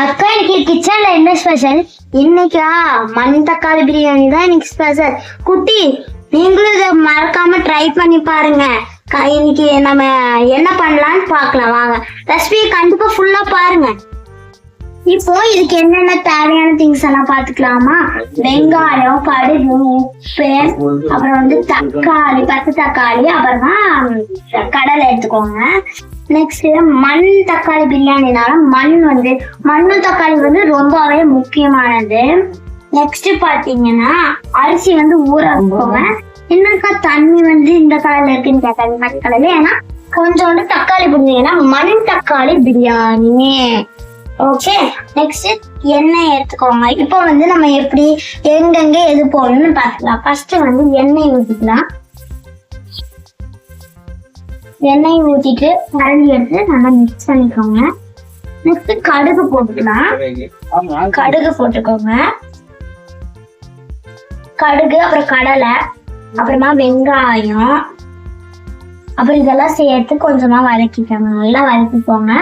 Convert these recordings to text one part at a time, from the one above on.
அக்கா இன்னைக்கு கிச்சன்ல என்ன ஸ்பெஷல்? இன்னைக்கா மண் தக்காளி பிரியாணி தான் இன்னைக்கு ஸ்பெஷல். குட்டி, நீங்களும் இதை மறக்காம ட்ரை பண்ணி பாருங்க. இன்னைக்கு நம்ம என்ன பண்ணலாம்னு பார்க்கலாம் வாங்க. ரெசிபி கண்டிப்பா ஃபுல்லா பாருங்க. இப்போ இதுக்கு என்னென்ன தேவையான திங்ஸ் எல்லாம் பாத்துக்கலாமா? வெங்காயம், கடுகு, உப்பு, அப்புறம் தக்காளி, பச்சை தக்காளி, அப்புறமா கடலை எடுத்துக்கோங்க. நெக்ஸ்ட் மண் தக்காளி பிரியாணினால மண்ணு தக்காளி ரொம்பவே முக்கியமானது. நெக்ஸ்ட் பாத்தீங்கன்னா அரிசி ஊற வைக்கோங்க. என்னக்கா தண்ணி இந்த கலர்ல இருக்குன்னு கேட்காது, மண் கலர்ல. ஏன்னா கொஞ்சோண்டு தக்காளி போடுவீங்கன்னா மண் தக்காளி பிரியாணி. ஓகே, நெக்ஸ்ட் எண்ணெய் எடுத்துக்கோங்க. இப்போ நம்ம எப்படி எங்கெங்க எது போடணும்னு பாத்துக்கலாம். ஃபர்ஸ்ட் எண்ணெய் ஊத்திக்கலாம். எண்ணெய் ஊத்திட்டு கரண்டி எடுத்து நல்லா மிக்ஸ் பண்ணிக்கோங்க. நெக்ஸ்ட் கடுகு போட்டுக்கலாம். கடுகு போட்டுக்கோங்க. கடுகு, அப்புறம் கடலை, அப்புறமா வெங்காயம், அப்புறம் இதெல்லாம் சேர்த்து கொஞ்சமா வதக்கிக்கோங்க. நல்லா வதக்கிக்கோங்க.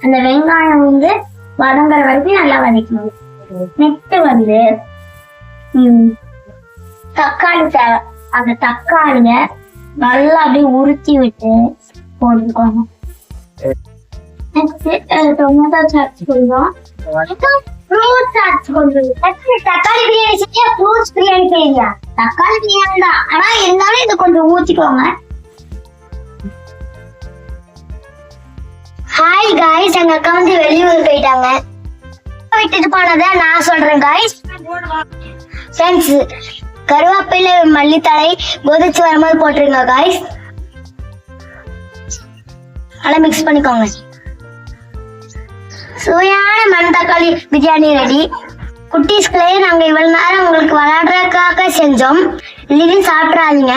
அந்த வெங்காயம் வதங்குற வரைக்கும் நல்லா வதக்கணும். நெக்ஸ்ட் தக்காளி தேவை. அந்த தக்காளிய நல்லா அப்படியே உருத்தி விட்டு போட்டுக்கோங்க. நெக்ஸ்ட் டொமேட்டோ சாஸ் கொஞ்சம், ஃப்ரூட்ஸ் சாஸ் கொஞ்சம். தக்காளி பிரியாணி செஞ்சா ஃப்ரூட்ஸ் பிரியாணி செய்யுங்க. தக்காளி பிரியாணி தான், ஆனா இருந்தாலும் இது கொஞ்சம் ஊத்திக்கோங்க. ஹாய் காய்ஸ், எங்க அக்கா வெளியூர் போயிட்டாங்க. விட்டுட்டு போனதை நான் சொல்றேன் காய்ஸ். ஃப்ரெண்ட்ஸ், கருவேப்பிலை, மல்லித்தழை கொதிச்சு வரும்போது போட்டுருங்க காய்ஸ். நல்லா மிக்ஸ் பண்ணிக்கோங்க. சுவையான மண் தக்காளி பிரியாணி ரெடி. குட்டீஸ்களே, நாங்க இவ்வளவு நேரம் உங்களுக்கு விளையாடுறதுக்காக செஞ்சோம். இல்லைன்னு சாப்பிடாதீங்க.